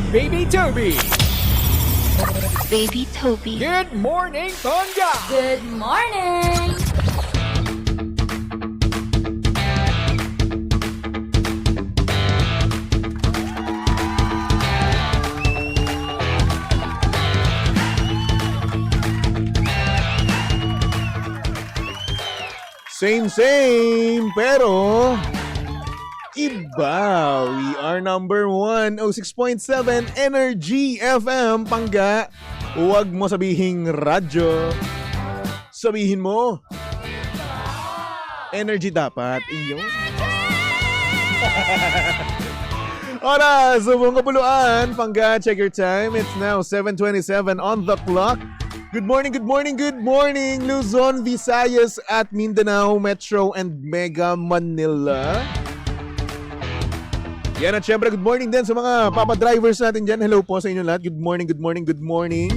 Baby Toby. Baby Toby. Good morning, Tonga. Good morning! Same, pero iba. We are number 1, 06.7 Energy FM, Pangga. Huwag mo sabihing radyo. Sabihin mo, energy dapat. Iyon. Oras, subong kapuluan. Pangga, check your time. It's now 7:27 on the clock. Good morning, Luzon, Visayas at Mindanao, Metro and Mega Manila. Yan at syempre, good morning din sa mga papadrivers natin dyan. Hello po sa inyo lahat. Good morning.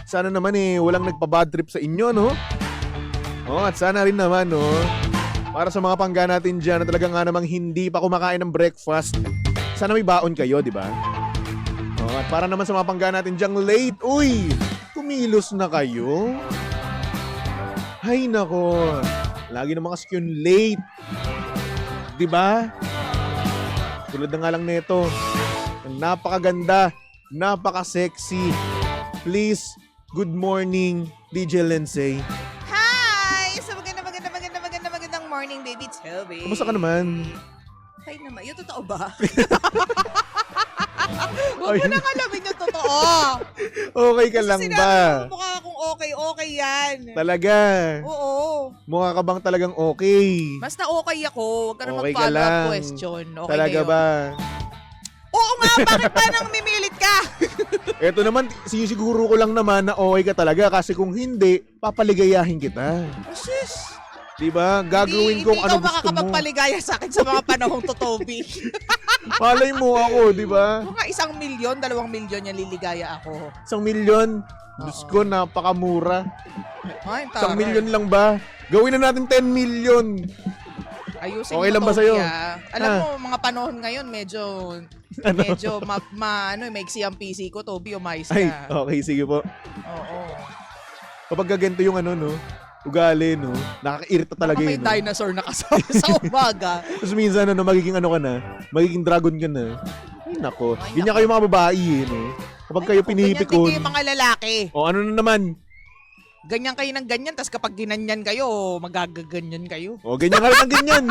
Sana naman walang nagpa-bad trip sa inyo, no? At sana rin naman, no? Para sa mga pangga natin dyan na talaga nga namang hindi pa kumakain ng breakfast, sana may baon kayo, di ba? At para naman sa mga pangga natin dyan late, kumilos na kayo? Hay nako, lagi naman kasi yun late. Diba? Tulad na nga lang nito, napakaganda, napaka-sexy. Please, good morning, DJ Lindsay. Hi! So magandang morning, baby Toby. Kamusta ka naman? Hi naman. Yung totoo ba? Huwag mo nang alamin yung totoo. Okay ka lang Sinabi ba? mo mukha akong okay yan. Talaga? Oo. Mukha ka bang talagang okay? Basta okay ako. Huwag ka na Okay ka mag-follow up lang. question. Okay Talaga na yun. ba? Oo nga, bakit ba nang mimilit ka? Eto naman, sinisiguro ko lang naman na okay ka talaga kasi kung hindi, papaligayahin kita. Sis, Diba? Gagawin kong ano gusto mo. Hindi ikaw makakapagpaligaya sa akin sa mga panahong to, Toby. Malay mo ako, diba? Kung nga 1 milyon, 2 milyon yan liligaya ako. 1 milyon? Diyos ko, napakamura. Ay, 1 milyon lang ba? Gawin na natin 10 million. Ayusin Okay mo, lang ba Toby, sa'yo? Alam mo, mga panahon ngayon, medyo maiksi ang PC ko, Toby, umayos Ay, ka. okay, sige po. Oo. Kapag ganito yung ugali, no? Nakakairita talaga Baka may yun. No? dinosaur na kasama sa umaga. Tapos minsan, magiging ka na, magiging dragon ka na. Ay, nako. Ay, Ganyan nako. kayo mga babae, no? Kapag kayo pinipikon. Ganyan din kayo mga lalaki. O ano na naman? Ganyan kayo ng ganyan, tas kapag ginanyan kayo, magagaganyan kayo. O, ganyan ka rin ng ganyan.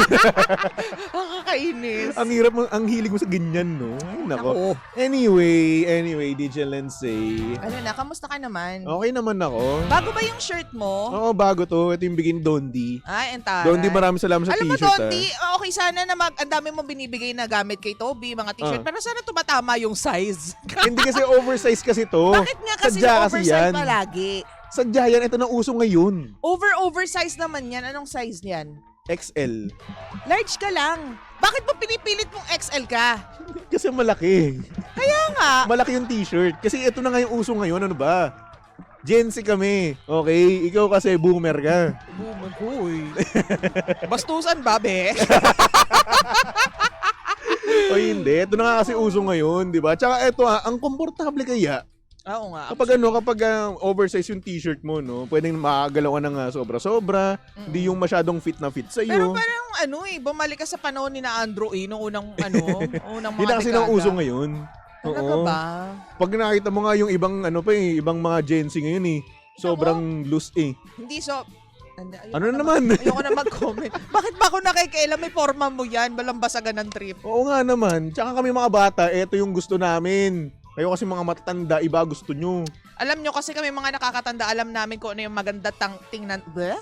Nakakainis. Ang hirap mo, ang hilig mo sa ganyan, no? Ay, nako. Ako. Anyway, DJ Lindsay. Ano na, kamusta ka naman? Okay naman ako. Bago ba yung shirt mo? Oo, bago to. Ito yung Begin Dondi. Ay, entara. Dondi, maraming salamat sa Alam mo, t-shirt. Dondi, okay sana na ang dami mong binibigay na gamit kay Toby, mga t-shirt, pero sana tumatama yung size. Hindi kasi oversize kasi to. Bakit nga kasi Sadya oversize palagi? Sadya yan. Ito na uso ngayon. Oversize naman yan. Anong size niyan? XL. Large ka lang. Bakit mo pinipilit mong XL ka? Kasi malaki. Kaya nga. Malaki yung t-shirt. Kasi ito na nga yung uso ngayon. Ano ba? Gen Z kami. Okay? Ikaw kasi boomer ka. Bumugoy. Bastusan ba, be? O hindi. Ito na nga kasi uso ngayon. Diba? Tsaka ito ang komportable kaya. Oo nga. Kapag oversize yung t-shirt mo, no, pwedeng makagalaw ka ng sobra-sobra, hindi yung masyadong fit na fit sa'yo. Pero parang bumalik ka sa panahon ni na Andrew nung unang unang mga Yun na kasi dekada. nang uso ngayon. Talaga ba? Pag nakita mo nga yung ibang ibang mga Gen Z ngayon sobrang loose Hindi so... Ano naman? Ayoko na mag-comment. Bakit ba ako nakikialam? May forma mo yan. Balang basagan ng trip. Oo nga naman. Tsaka kami mga bata, eto yung gusto namin. Kayo kasi mga matatanda, iba gusto nyo. Alam nyo kasi kami mga nakakatanda, alam namin kung ano yung maganda tingnan. Bleh?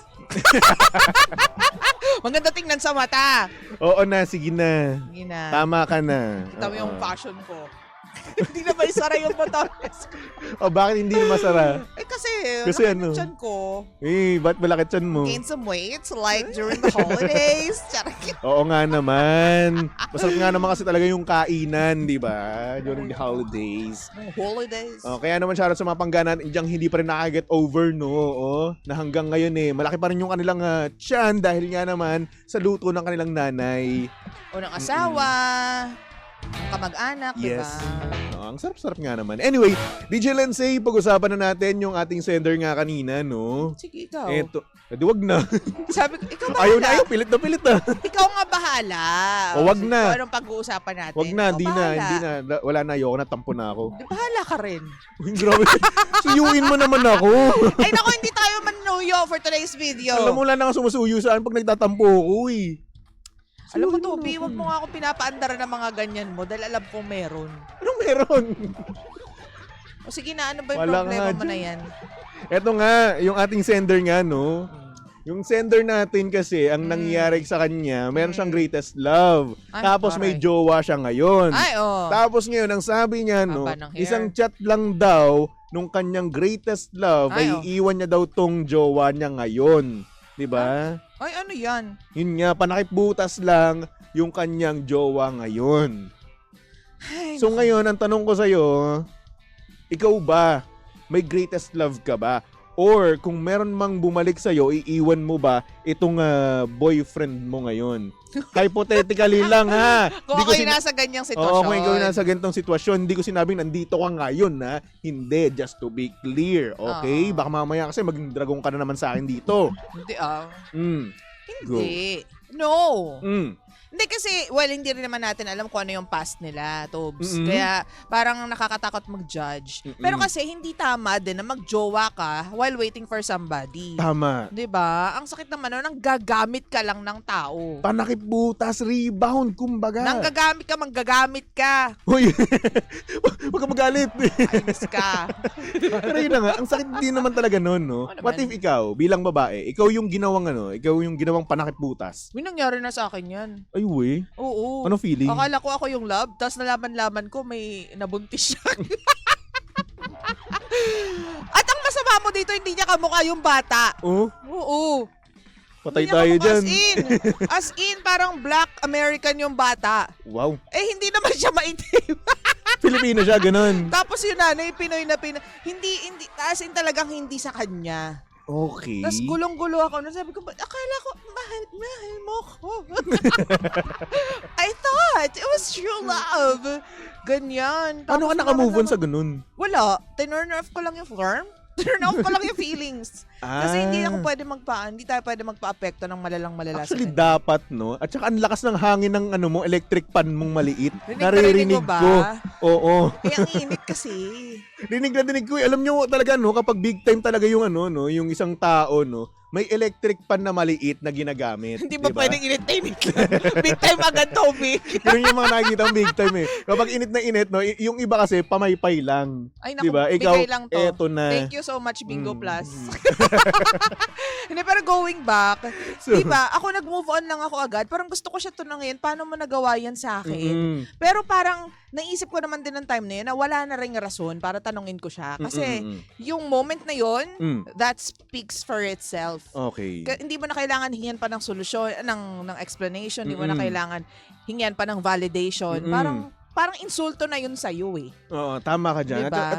Maganda tingnan sa mata. Oo na, sige na. Sige na. Tama ka na. Kita mo yung Oo. fashion ko. Hindi na ba isara yung botones? O bakit hindi masara? Kasi ano? tiyan ko. Ba't malaki tiyan mo? Gain some weight like during the holidays. Charot. Oo nga naman. Masarap nga naman kasi talaga yung kainan, di ba? During the holidays. Holidays. Kaya naman shoutout sa mga pangganan diyang hindi pa rin nakaget over, no? Na hanggang ngayon malaki pa rin yung kanilang tiyan dahil nga naman sa luto ng kanilang nanay. Unang asawa. kamag-anak, Yes. diba? Ang sarap-sarap nga naman. Anyway, DJ Lensei, pag-usapan na natin yung ating sender nga kanina, no? Sige, ikaw. Eto, di wag na. Sabi ko, ikaw bahala. Ayaw na ayaw, pilit na. Ikaw nga bahala. O, wag na. Kung anong pag-uusapan natin. Wag na, Ikaw hindi na, bahala. hindi na. Wala na, ayoko na, tampo na ako. Di, bahala ka rin. Uy, grabe. Suyuin mo naman ako. Ay, naku, hindi tayo manuyo for today's video. Alam mo, wala na kang sumusuyo saan pag nagtatampo ako, eh. Alam mo, Toby, wag mo nga ako pinapaandara ng mga ganyan mo dahil alam kong meron. Anong meron? O sige na, ano ba yung Wala problema nga mo na yan? Eto nga, yung ating sender nga, no? Yung sender natin kasi, ang nangyayari sa kanya, meron siyang greatest love. Ay, Tapos may aray. jowa siya ngayon. Ay, oh. Tapos ngayon, ang sabi niya, no, Haba ng hair. isang chat lang daw nung kanyang greatest love Ay, ay iiwan niya daw tong jowa niya ngayon. 'Di ba? Ay, ano yan? Yun nga, panakipbutas lang yung kanyang jowa ngayon. Ay, So ngayon, ang tanong ko sa'yo, ikaw ba, may greatest love ka ba? Or kung meron mang bumalik sa'yo, iiwan mo ba itong boyfriend mo ngayon? Hypothetically lang ha. kung Di ko ako'y sina- nasa ganyang Oo, sitwasyon. kung ikaw nasa ganitong sitwasyon, hindi ko sinabing nandito ka ngayon ha. Hindi, just to be clear. Okay? Oo. Baka mamaya kasi maging dragon ka na naman sa akin dito. Hindi Hindi. No. Hindi kasi, well, hindi rin naman natin alam kung ano yung past nila, Tobs. Mm-mm. Kaya parang nakakatakot mag-judge. Mm-mm. Pero kasi hindi tama din na magjowa ka while waiting for somebody. Tama. 'Di ba? Ang sakit naman nun, nang gagamit ka lang ng tao. Panakip-butas, rebound, kumbaga. Nang gagamit ka, manggagamit ka. Uy, wag ka magalit. Ayos ka. Pero yun na nga, ang sakit din naman talaga nun, no? Oo naman. What if ikaw, bilang babae, ikaw yung ginawang panakip-butas? May nangyari na sa akin yan. Ay, we. Oo. Ano feeling? Akala ko ako yung love, tapos nalaman-laman ko may nabuntis siya. At ang masama mo dito, hindi niya kamukha yung bata. Oh, Oo. patay Hindi niya tayo kamukha dyan. As in, parang black American yung bata. Wow. Eh, hindi naman siya maitim. Filipino siya, ganun. Tapos yung nanay, Pinoy na Pinoy. Hindi, as in talagang hindi sa kanya. Okay. Tapos gulong-gulo ako. Sabi ko, akala ko, mahal mo ko. I thought it was true love. Ganyan. Paano ka Tapos nakamove on nararamdaman- sa ganun? Wala. Tinurn off ko lang yung form. Turn off ko lang yung feelings. Kasi hindi Ah. hindi tayo pwede magpa-apekto ng malala Actually, sa kanya. dapat, no? At saka ang lakas ng hangin ng electric pan mong maliit. Narinig mo ba? ko. Oo. Eh, ang init kasi. Rinig na dinig ko. Alam nyo talaga, no? Kapag big time talaga yung yung isang tao, no? May electric pan na maliit na ginagamit. Hindi ba diba? pwedeng init-init lang? Big time agad, Toby. Ganun yung mga nakikita ang big time eh. Kapag init na init, no? Yung iba kasi, pamaypay lang. Ay, naku, Diba? Ikaw, bigay lang to. eto na. Thank you so much, Bingo Mm, Plus. mm. Hindi, pero going back, So, diba, ako nag-move on lang ako agad. Parang gusto ko siya tunangin, paano mo nagawa yan sa akin? mm-mm. Pero parang, naisip ko naman din ng time na yun na wala na ring rason para tanungin ko siya. Kasi, Mm-mm. yung moment na yun, Mm. that speaks for itself. Okay. Hindi mo na kailangan hingyan pa ng solusyon, ng explanation, hindi mo na Mm-mm. kailangan hingyan pa ng validation. Mm-mm. Parang insulto na yun sa'yo eh. Oo, tama ka dyan. Diba?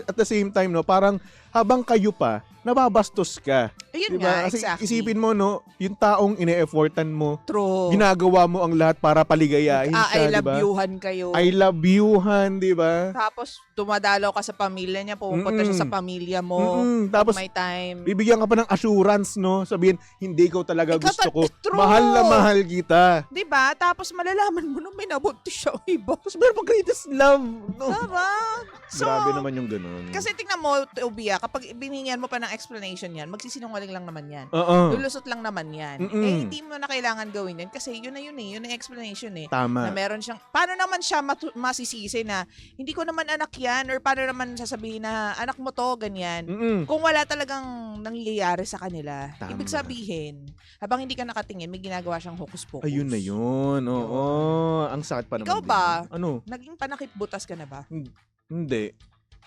At the same time, no, parang habang kayo pa, nababastos ka. Ayun Diba? nga, Kasi exactly. isipin mo, no, yung taong ine-effortan mo, True. ginagawa mo ang lahat para paligayahin I siya, love diba? youhan kayo. I love youhan, di ba? Tapos, dumadalaw ka sa pamilya niya, pupunta siya sa pamilya mo. Tapos, May time. bibigyan ka pa ng assurance, no? Sabihin, hindi ko talaga Ikaw gusto ko. true. Mahal na mahal kita. Diba? Tapos, malalaman mo na may nabuntis siya ang iba. Tapos meron pang greatest love. No? Diba? So, Grabe naman yung ganun. kasi tingnan mo, Ubia, kapag binigyan mo pa ng explanation yan, magsisinungaling lang naman yan. Oo. Lulusot lang naman yan. Mm-mm. Eh, hindi mo na kailangan gawin yan kasi yun na yun eh. Yun na explanation eh. Tama. Na meron siyang, paano naman siya masisisi na hindi ko naman anak yan or paano naman sasabihin na anak mo to, ganyan. Mm-mm. Kung wala talagang nangyayari sa kanila, Tama. ibig sabihin, habang hindi ka nakatingin, may ginagawa siyang hocus-pocus. Ayun na yun. Oo. Ang sakit pa naman. Ikaw din. ba? Ano? Naging panakip-butas ka na ba? Hindi.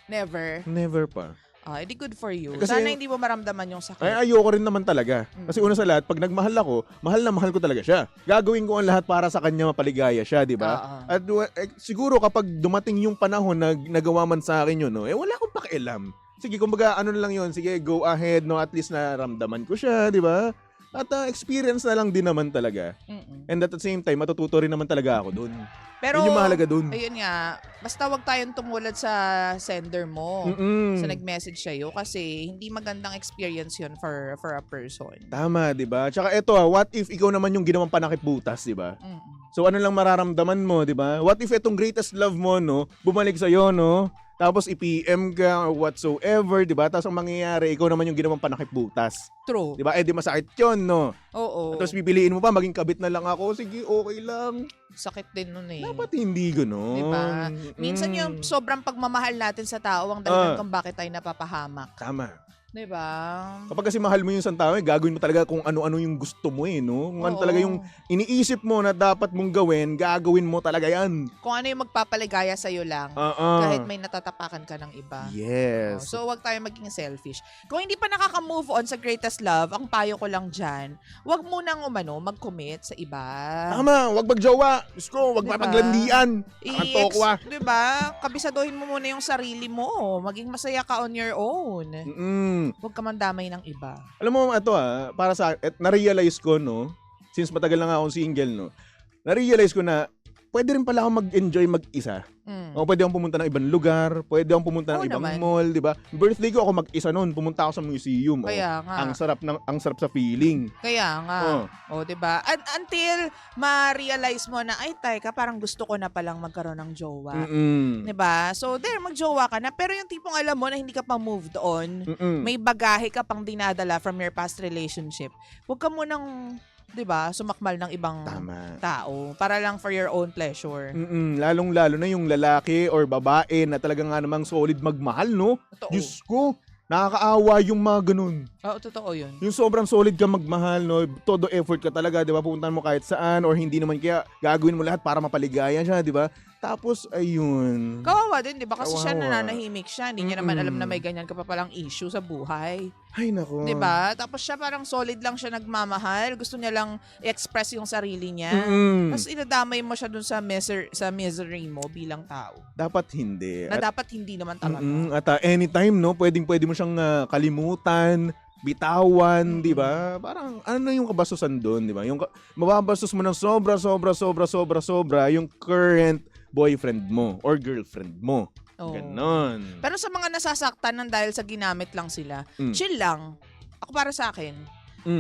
Never. Never pa. Edi good for you. Kasi- Sana hindi mo maramdaman yung sakit. Ay, ayoko rin naman talaga. Kasi una sa lahat, pag nagmahal ako, mahal na mahal ko talaga siya. Gagawin ko ang lahat para sa kanya mapaligaya siya, di ba? Oo. At siguro kapag dumating yung panahon na nagawa man sa akin yun, no, wala akong pakialam. Sige, kumbaga, ano na lang yun, sige, go ahead, no, at least naramdaman ko siya, di ba? At experience na lang din naman talaga. Mm-mm. And at the same time, matututo rin naman talaga ako dun. Pero, Yun yung mahalaga dun. ayun nga, basta wag tayong tumulad sa sender mo. Mm-mm. Sa nag-message sa'yo kasi hindi magandang experience yun for a person. Tama, di ba? Tsaka eto what if ikaw naman yung ginawang panakip butas, di ba? Mm-mm. So ano lang mararamdaman mo, di ba? What if etong greatest love mo, no, bumalik sa'yo, no? Tapos i-PM ka or whatsoever, di ba? Tapos ang mangyayari, ikaw naman yung ginawang panakip butas. True. Di ba? Di masakit yun, no? Oo. Tapos pipiliin mo pa, maging kabit na lang ako. Sige, okay lang. Sakit din nun eh. Dapat hindi gano'n. Diba? Minsan yung sobrang pagmamahal natin sa tao ang dahilan kung bakit tayo napapahamak. Tama. Diba? Kapag kasi mahal mo yung isang tao, gagawin mo talaga kung ano-ano yung gusto mo no? Kung ano talaga yung iniisip mo na dapat mong gawin, gagawin mo talaga yan. Kung ano yung magpapaligaya sa'yo lang, kahit may natatapakan ka ng iba. Yes. So, wag tayo maging selfish. Kung hindi pa nakaka-move on sa greatest love, ang payo ko lang dyan, wag munang mag-commit sa iba. Tama, wag magjowa. Diyos ko, wag Diba? mapaglandian. Ang tokwa. Diba? Kabisaduhin mo muna yung sarili mo. Maging masaya ka on your own. Huwag ka mandamay ng iba. Alam mo, ito para sa na-realize ko, no, since matagal na nga akong single, no, na-realize ko na pwede rin pala ako mag-enjoy mag-isa. O pwede akong pumunta ng ibang lugar, pwede akong pumunta ng ibang mall, di ba? Birthday ko ako mag-isa noon, pumunta ako sa museum. Kaya nga. Ang sarap sa feeling. Kaya nga. O, di ba? Until ma-realize mo na, ay, teka, parang gusto ko na palang magkaroon ng jowa. Di ba? So, there, magjowa ka na. Pero yung tipong alam mo na hindi ka pa moved on, may bagahe ka pang dinadala from your past relationship, huwag ka munang, 'di ba, sumakmal ng ibang tao para lang for your own pleasure. Lalong-lalo na yung lalaki or babae na talagang nga namang solid magmahal, no? Totoo. Diyos ko, nakakaawa yung mga ganun. Oo, totoo yun. Yung sobrang solid ka magmahal, no? Todo effort ka talaga, 'di ba? Pupuntahan mo kahit saan or hindi naman kaya gagawin mo lahat para mapaligaya siya, 'di ba? Tapos ayun. Kawawa din, 'di ba? Kasi siya Kawawa. nananahimik siya. Hindi niya naman alam na may ganyan ka pa palang issue sa buhay. Ay nako. 'Di ba? Tapos siya parang solid lang siya nagmamahal. Gusto niya lang i-express yung sarili niya. Tapos inadamay mo siya dun sa misery mo bilang tao. Dapat hindi. Na dapat hindi naman talaga. At anytime, no, pwede mo siyang kalimutan, bitawan, di ba? Parang ano na yung kabastusan doon, di ba? Yung mababastos mo ng sobra yung current boyfriend mo or girlfriend mo. Oo. Ganon. Pero sa mga nasasaktan ng dahil sa ginamit lang sila, chill lang. Ako para sa akin,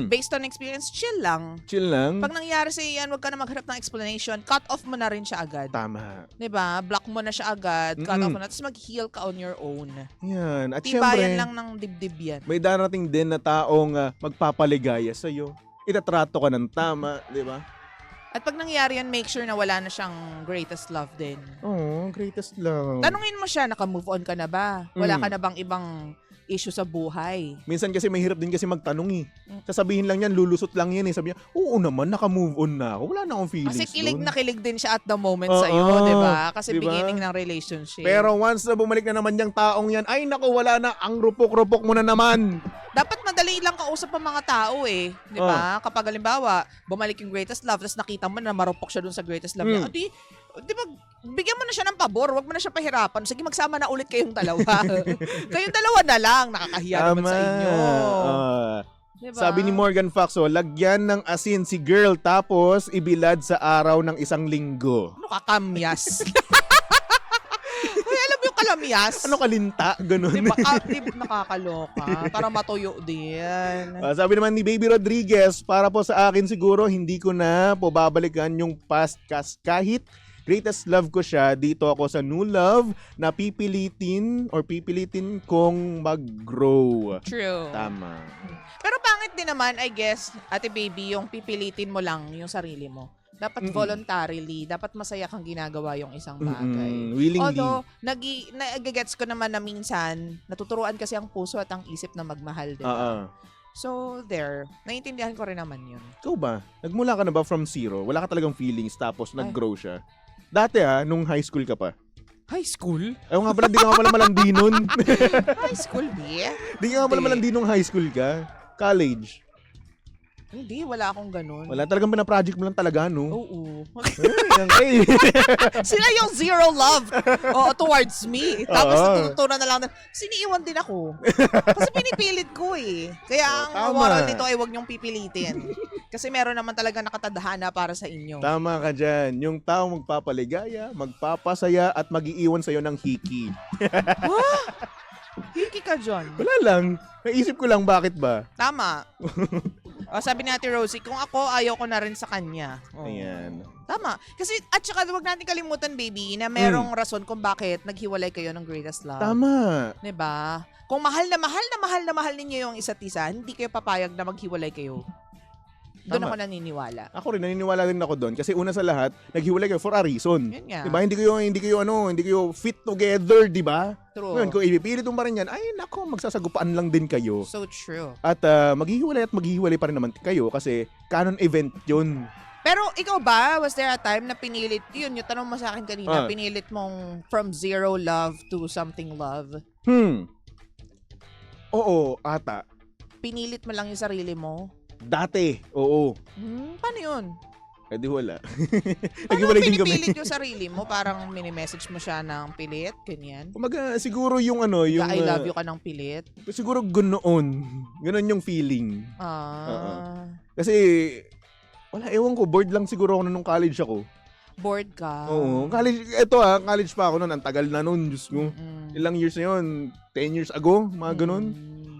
based on experience, chill lang. Chill lang. Pag nangyari sa iyan, huwag ka na maghanap ng explanation. Cut off mo na rin siya agad. Tama. 'Di ba? Block mo na siya agad. Cut off mo na. Tapos mag-heal ka on your own. Yan. At Tibayan syempre, lang ng dibdib yan. may darating din na taong magpapaligaya sa'yo. Itatrato ka ng tama, di ba? At pag nangyari yan, make sure na wala na siyang greatest love din. Oh, greatest love. Tanungin mo siya, naka-move on ka na ba? Wala ka na bang ibang issue sa buhay? Minsan kasi mahirap din kasi magtanong eh. Sasabihin lang yan, lulusot lang yan eh. Sabi niya, oo naman, naka-move on na ako. Wala na akong feelings Kasi kilig dun. na kilig din siya at the moment Oo, sa'yo, di ba? Kasi diba? beginning ng relationship. Pero once na bumalik na naman yung taong yan, ay naku, wala na, ang rupok-rupok mo na naman. Dapat madali lang kausap ang mga tao eh. Di ba? Kapag halimbawa, bumalik yung greatest love, tapos nakita mo na marupok siya dun sa greatest love niya. Di ba, bigyan mo na siya ng pabor, wag mo na siya pahirapan. Sige, magsama na ulit kayong dalawa. Kayong dalawa na lang, nakakahiya naman sa inyo. Diba? Sabi ni Morgan Faxo, lagyan ng asin si girl tapos ibilad sa araw ng isang linggo. Ano kakamyas? Uy, alam mo yung kalamyas? Ano kalinta? Ganun. Di ba, nakakaloka? Para matuyo din. Sabi naman ni Baby Rodriguez, para po sa akin siguro, hindi ko na po babalikan yung past kahit greatest love ko siya, dito ako sa new love na pipilitin kong mag-grow. True. Tama. Pero pangit din naman, I guess, Ate Baby, yung pipilitin mo lang yung sarili mo. Dapat voluntarily, dapat masaya kang ginagawa yung isang bagay. Willingly. Although, nagigets ko naman na minsan, natuturuan kasi ang puso at ang isip na magmahal, di ba? So, there. Naiintindihan ko rin naman yun. Ikaw ba? Nagmula ka na ba from zero? Wala ka talagang feelings tapos nag-grow siya? Dati nung high school ka pa. High school? Ayaw nga pala, di ka nga pala malandi nun. High school, be? Di ka nga pala malandi nung high school ka. College. Hindi, wala akong ganun. Wala, talagang pinaproject mo lang talaga, no? Oo. Ay, Sila yung zero love towards me. Tapos Oo. natutunan na lang na, siniiwan din ako. Kasi pinipilit ko eh. Kaya ang tama. moral nito ay huwag niyong pipilitin. Kasi meron naman talaga nakatadhana para sa inyo. Tama ka dyan. Yung tao magpapaligaya, magpapasaya, at mag-iiwan sa'yo ng hiki. Hiki ka dyan. Wala lang. Naisip ko lang bakit ba. Tama. Sabi ni Ate Rosie, kung ako, ayaw ko na rin sa kanya. Oh. Ayan. Tama. Kasi, at saka huwag natin kalimutan, baby, na merong rason kung bakit naghiwalay kayo ng greatest love. Tama. Diba? Kung mahal na mahal na mahal na mahal ninyo yung isa't isa, hindi kayo papayag na maghiwalay kayo. Doon Tama. ako naniniwala. Ako rin, naniniwala din ako doon. Kasi una sa lahat, naghiwalay kayo for a reason. Yun nga. Diba? Hindi kayo fit together, diba? True. Ngayon, kung ipipilit mo pa rin yan, ay nako, magsasagupaan lang din kayo. So true. At maghihiwalay pa rin naman kayo kasi canon event yun. Pero ikaw ba, was there a time na pinilit, yun, yung tanong mo sa akin kanina, pinilit mong from zero love to something love? Oo, ata. Pinilit mo lang yung sarili mo? Dati, oo. Paano yun? Eh di wala. Paano Naghiwalay din kami. pinipilit yung sarili mo? Parang mini-message mo siya ng pilit? Ganyan? Kumaga, siguro yung ano, yung... I love you ka ng pilit? Siguro ganoon. Ganon yung feeling. Kasi, wala, ewan ko, bored lang siguro ako nung college ako. Bored ka? Oo, college pa ako noon. Ang tagal na noon, Diyos ko. Ilang years na yun? 10 years ago? Mga ganon.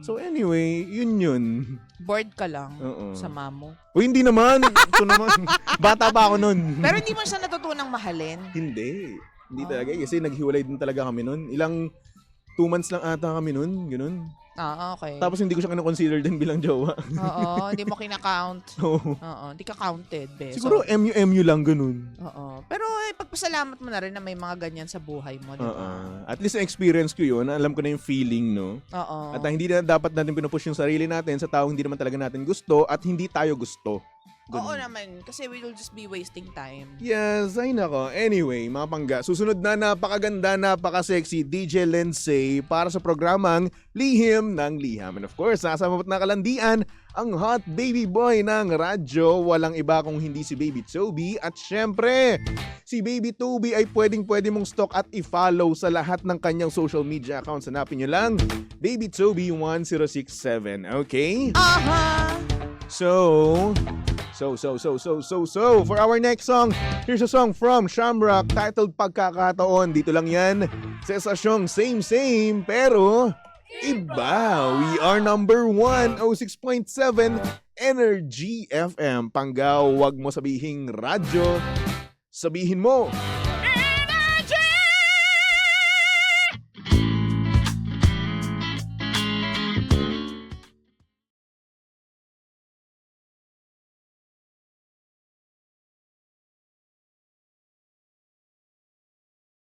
So anyway, yun. Bored ka lang Oo. sa mamo. O hindi naman. Ito naman. Bata pa ako noon. Pero hindi mo siya natutunang mahalin? Hindi. Hindi talaga. Kasi naghiwalay din talaga kami noon. Ilang 2 months lang ata kami noon. Ganun. Okay. Tapos hindi ko siya consider din bilang jowa. Oo, hindi mo kinakount. Oo. Oo, hindi ka counted, be. Siguro MU lang ganun. Oo. Pero pagpasalamat mo na rin na may mga ganyan sa buhay mo, di ba? At least na-experience ko yun. Alam ko na yung feeling, no? Oo. At hindi na dapat natin pinupush yung sarili natin sa taong hindi naman talaga natin gusto at hindi tayo gusto. Oo naman, kasi we will just be wasting time. Yes, ay nako. Anyway, mga pangga, susunod na napakaganda, napaka-sexy DJ Lindsay para sa programang Lihim ng Liham. And of course, nasa mapat na kalandian, ang hot baby boy ng radyo. Walang iba kung hindi si Baby Toby. At syempre, si Baby Toby ay pwede mong stalk at i-follow sa lahat ng kanyang social media accounts. Hanapin nyo lang, Baby Toby 1067. Okay? So, for our next song, here's a song from Shamrock titled Pagkakataon. Dito lang yan sa estasyong same, pero iba. We are number 106.7 Energy FM. Panggaw, wag mo sabihing radyo. Sabihin mo,